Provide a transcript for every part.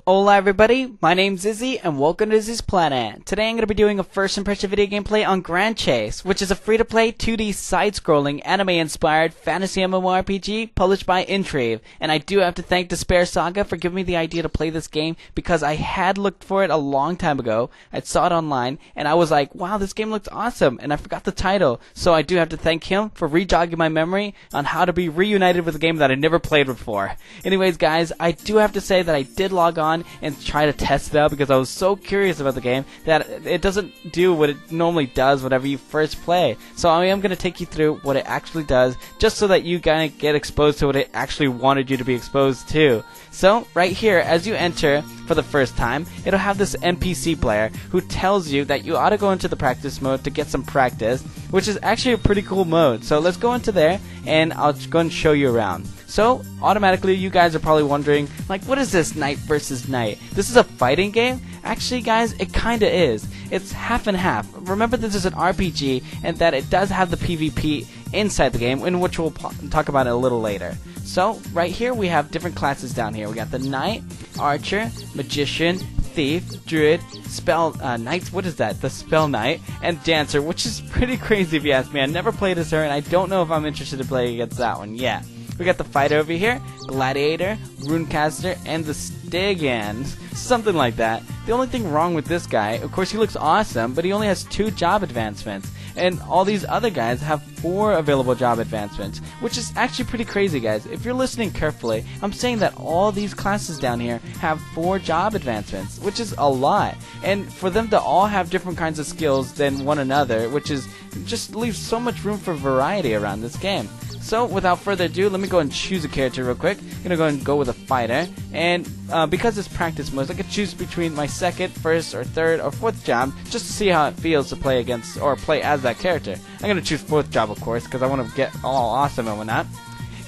Hola everybody, my name's Izzy and welcome to Izzy's Planet. Today I'm going to be doing a first impression video gameplay on Grand Chase, which is a free-to-play 2D side-scrolling anime-inspired fantasy MMORPG published by Intrive. And I do have to thank Despair Saga for giving me the idea to play this game because I had looked for it a long time ago. I saw it online and I was like, wow, this game looks awesome, and I forgot the title. So I do have to thank him for re-jogging my memory on how to be reunited with a game that I never played before. Anyways guys, I do have to say that I did log on and try to test it out because I was so curious about the game that it doesn't do what it normally does whenever you first play. So I am going to take you through what it actually does just so that you kind of get exposed to what it actually wanted you to be exposed to. So right here, as you enter for the first time, it'll have this NPC player who tells you that you ought to go into the practice mode to get some practice, which is actually a pretty cool mode. So let's go into there and I'll go and show you around. So, automatically, you guys are probably wondering, like, what is this knight versus knight? This is a fighting game? Actually, guys, it kinda is. It's half and half. Remember, this is an RPG, and that it does have the PvP inside the game, in which we'll talk about it a little later. So, right here, we have different classes down here. We got the knight, archer, magician, thief, druid, spell knights, what is that? The spell knight, and dancer, which is pretty crazy if you ask me. I never played as her, and I don't know if I'm interested to play against that one yet. We got the fighter over here, gladiator, runecaster, and the Stigans. Something like that. The only thing wrong with this guy, of course he looks awesome, but he only has 2 job advancements. And all these other guys have 4 available job advancements, which is actually pretty crazy, guys. If you're listening carefully, I'm saying that all these classes down here have 4 job advancements, which is a lot. And for them to all have different kinds of skills than one another, which is just leaves so much room for variety around this game. So, without further ado, let me go and choose a character real quick. I'm gonna go and go with a fighter, and because it's practice mode, I could choose between my second, first, or third, or fourth job, just to see how it feels to play against, or play as that character. I'm gonna choose fourth job, of course, because I want to get all awesome and whatnot.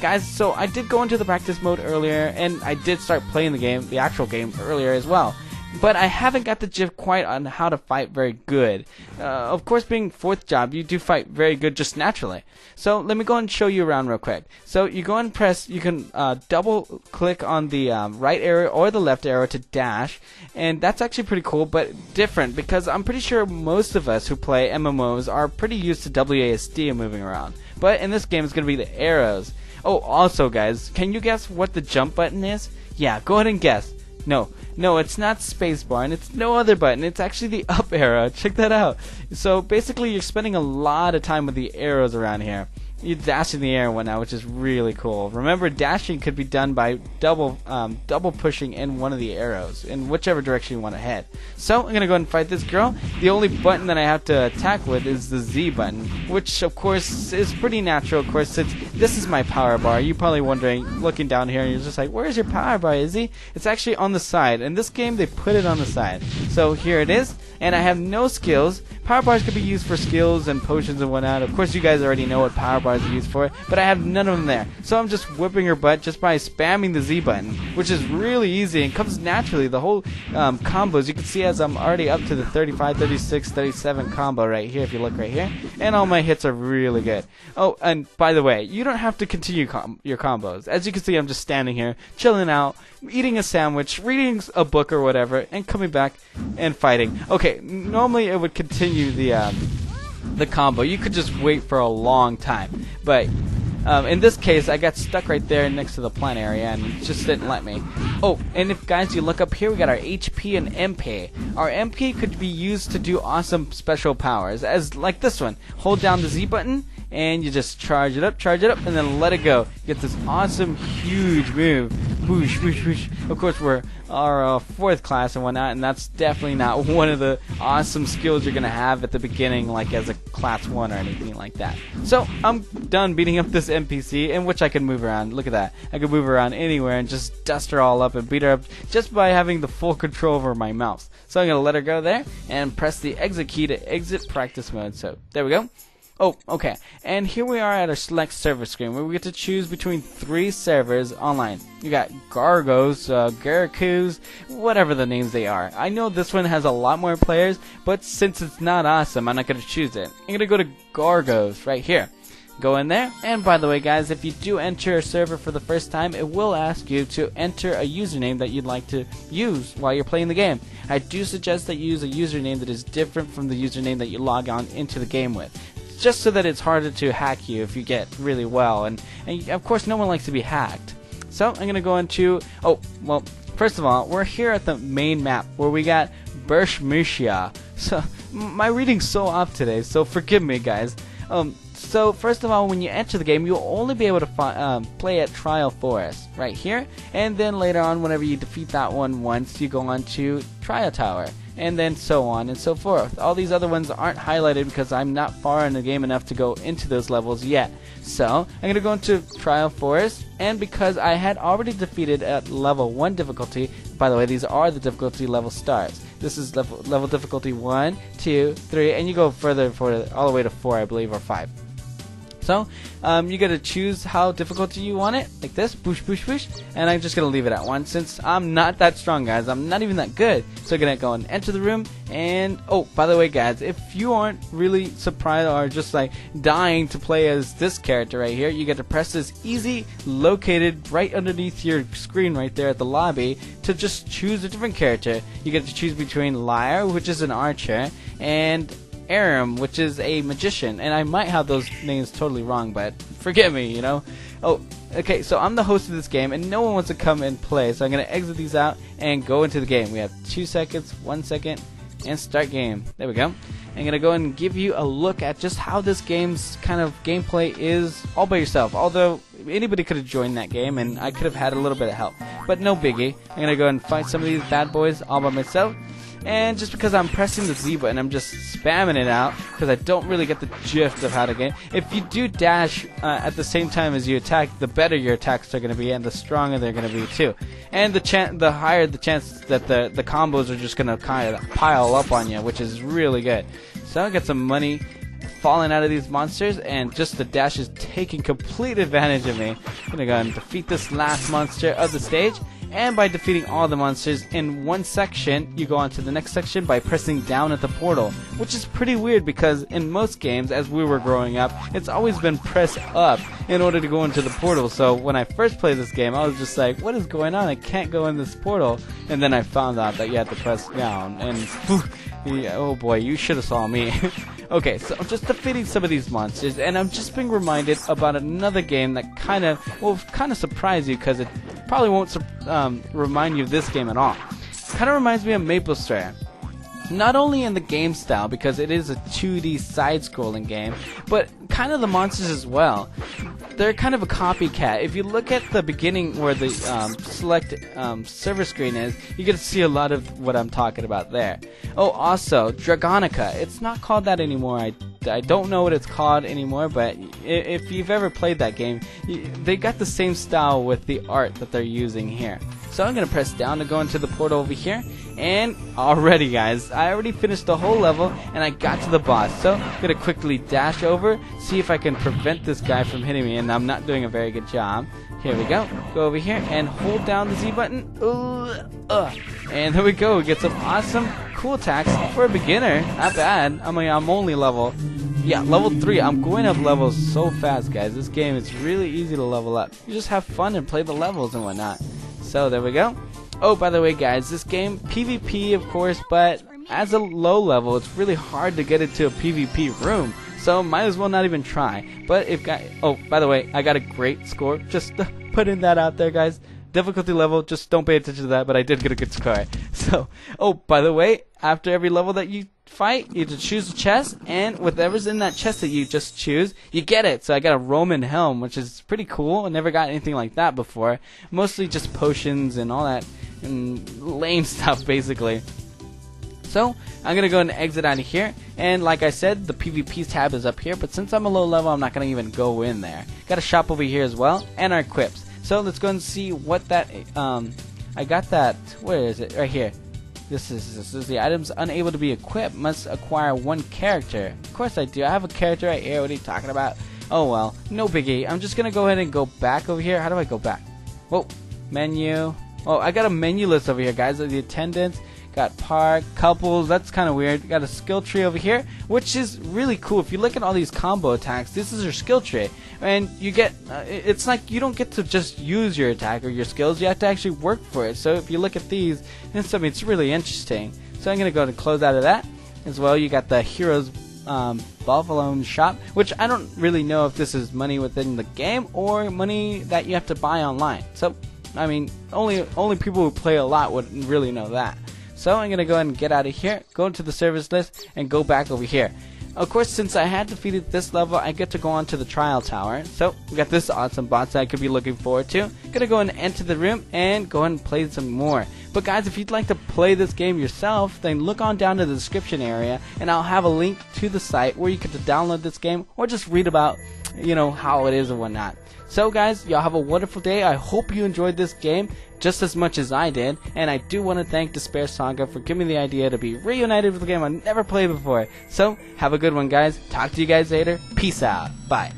Guys, so I did go into the practice mode earlier, and I did start playing the game, the actual game, earlier as well. But I haven't got the gist quite on how to fight very good. Of course, being fourth job, you do fight very good just naturally. So let me go and show you around real quick. So you go and press, you can double click on the right arrow or the left arrow to dash. And that's actually pretty cool, but different because I'm pretty sure most of us who play MMOs are pretty used to WASD and moving around. But in this game, it's going to be the arrows. Oh, also guys, can you guess what the jump button is? Yeah, go ahead and guess. No, it's not spacebar, and it's no other button. It's actually the up arrow. Check that out. So basically, you're spending a lot of time with the arrows around here. You dash in the air and whatnot, which is really cool. Remember, dashing could be done by double pushing in one of the arrows in whichever direction you want to head. So I'm gonna go ahead and fight this girl. The only button that I have to attack with is the Z button, which of course is pretty natural. Of course, since this is my power bar, you're probably wondering, looking down here, and you're just like, "Where's your power bar, Izzy?" It's actually on the side. In this game, they put it on the side. So here it is, and I have no skills. Power bars could be used for skills and potions and whatnot. Of course, you guys already know what power bars are used for, but I have none of them there. So I'm just whipping her butt just by spamming the Z button, which is really easy and comes naturally. The whole combos, you can see as I'm already up to the 35, 36, 37 combo right here, if you look right here, and all my hits are really good. Oh, and by the way, you don't have to continue your combos. As you can see, I'm just standing here, chilling out, eating a sandwich, reading a book or whatever, and coming back and fighting. Okay, normally it would continue the combo. You could just wait for a long time, but in this case I got stuck right there next to the plant area and it just didn't let me. Oh, and if guys you look up here, we got our HP and MP. Our MP could be used to do awesome special powers, as like this one. Hold down the Z button and you just charge it up, and then let it go. You get this awesome huge move. Whoosh, whoosh, whoosh. Of course, we're our fourth class and whatnot, and that's definitely not one of the awesome skills you're gonna have at the beginning, like as a class 1 or anything like that. So I'm done beating up this NPC, in which I can move around. Look at that. I can move around anywhere and just dust her all up and beat her up just by having the full control over my mouse. So I'm gonna let her go there and press the exit key to exit practice mode. So there we go. Oh, okay. And here we are at our select server screen, where we get to choose between 3 servers online. You got Gargos, Garakus, whatever the names they are. I know this one has a lot more players, but since it's not awesome, I'm not going to choose it. I'm going to go to Gargos right here. Go in there, and by the way guys, if you do enter a server for the first time, it will ask you to enter a username that you'd like to use while you're playing the game. I do suggest that you use a username that is different from the username that you log on into the game with, just so that it's harder to hack you if you get really well, and of course no one likes to be hacked. So I'm gonna go into, oh well, first of all, we're here at the main map where we got Bershmishia. So my reading's so off today, so forgive me guys. So first of all, when you enter the game, you'll only be able to play at Trial Forest right here, and then later on, whenever you defeat that one once, you go on to Trial Tower, and then so on and so forth. All these other ones aren't highlighted because I'm not far in the game enough to go into those levels yet. So I'm gonna go into Trial Forest, and because I had already defeated at level 1 difficulty, by the way, these are the difficulty level stars. This is level difficulty 1, 2, 3, and you go further all the way to 4, I believe, or 5. So, you gotta choose how difficult you want it, like this, boosh, boosh, boosh, and I'm just gonna leave it at 1 since I'm not that strong, guys. I'm not even that good. So I'm gonna go and enter the room, and, oh, by the way, guys, if you aren't really surprised or just like dying to play as this character right here, you get to press this easy, located right underneath your screen right there at the lobby, to just choose a different character. You get to choose between Lyre, which is an archer, and Aram, which is a magician, and I might have those names totally wrong, but forgive me, you know. Oh, okay, so I'm the host of this game, and no one wants to come and play, so I'm going to exit these out and go into the game. We have 2 seconds, 1 second, and start game. There we go. I'm going to go and give you a look at just how this game's kind of gameplay is all by yourself, although anybody could have joined that game, and I could have had a little bit of help, but no biggie. I'm going to go and fight some of these bad boys all by myself. And just because I'm pressing the Z button, I'm just spamming it out because I don't really get the gist of how to game. If you do dash at the same time as you attack, the better your attacks are going to be, and the stronger they're going to be too. And the higher the chance that the combos are just going to kind of pile up on you, which is really good. So I get some money falling out of these monsters, and just the dash is taking complete advantage of me. I'm going to go and defeat this last monster of the stage. And by defeating all the monsters in one section, you go on to the next section by pressing down at the portal, which is pretty weird because in most games, as we were growing up, it's always been press up in order to go into the portal. So when I first played this game, I was just like, what is going on? I can't go in this portal. And then I found out that you had to press down, and oh boy, you should have saw me. Okay, so I'm just defeating some of these monsters, and I'm just being reminded about another game that kind of surprise you, because it probably won't remind you of this game at all. Kind of reminds me of MapleStory. Not only in the game style, because it is a 2D side-scrolling game, but kind of the monsters as well. They're kind of a copycat. If you look at the beginning where the select server screen is, you get to see a lot of what I'm talking about there. Oh, also, Dragonica. It's not called that anymore. I don't know what it's called anymore, but if you've ever played that game, they got the same style with the art that they're using here. So I'm going to press down to go into the portal over here, and already guys, I already finished the whole level, and I got to the boss. So I'm going to quickly dash over, see if I can prevent this guy from hitting me, and I'm not doing a very good job. Here we go. Go over here and hold down the Z button. And there we go. We get some awesome, cool attacks for a beginner. Not bad. I mean, I'm only level 3. I'm going up levels so fast, guys. This game is really easy to level up. You just have fun and play the levels and whatnot. So there we go. Oh, by the way, guys, this game, PvP, of course, but as a low level, it's really hard to get into a PvP room. So might as well not even try. But oh, by the way, I got a great score. Just putting that out there, guys. Difficulty level, just don't pay attention to that, but I did get a good score. So, oh, by the way, after every level that you fight, you just choose a chest, and whatever's in that chest that you just choose, you get it. So I got a Roman helm, which is pretty cool. I never got anything like that before. Mostly just potions and all that and lame stuff, basically. So I'm going to go and exit out of here, and like I said, the PvP tab is up here, but since I'm a low level, I'm not going to even go in there. Got a shop over here as well, and our equips. So let's go and see what that, I got that, where is it? Right here. This is the items unable to be equipped, must acquire one character. Of course I do, I have a character right here, what are you talking about? Oh well, no biggie. I'm just going to go ahead and go back over here. How do I go back? Whoa, menu. Oh, I got a menu list over here, guys, of the attendance. got park, couples, that's kind of weird. Got a skill tree over here, which is really cool. If you look at all these combo attacks, this is your skill tree. And you get, it's like you don't get to just use your attack or your skills, you have to actually work for it. So if you look at these, it's really interesting. So I'm going to go and close out of that. As well, you got the Heroes Buffalo shop, which I don't really know if this is money within the game or money that you have to buy online. So, I mean, only people who play a lot would really know that. So I'm going to go ahead and get out of here, go into the service list, and go back over here. Of course, since I had defeated this level, I get to go on to the trial tower. So, we got this awesome boss that I could be looking forward to. Gonna go and enter the room and go ahead and play some more. But guys, if you'd like to play this game yourself, then look on down to the description area, and I'll have a link to the site where you get to download this game or just read about, how it is and whatnot. So guys, y'all have a wonderful day. I hope you enjoyed this game just as much as I did, and I do want to thank Despair Saga for giving me the idea to be reunited with a game I never played before. So, have a good one guys. Talk to you guys later. Peace out. Bye.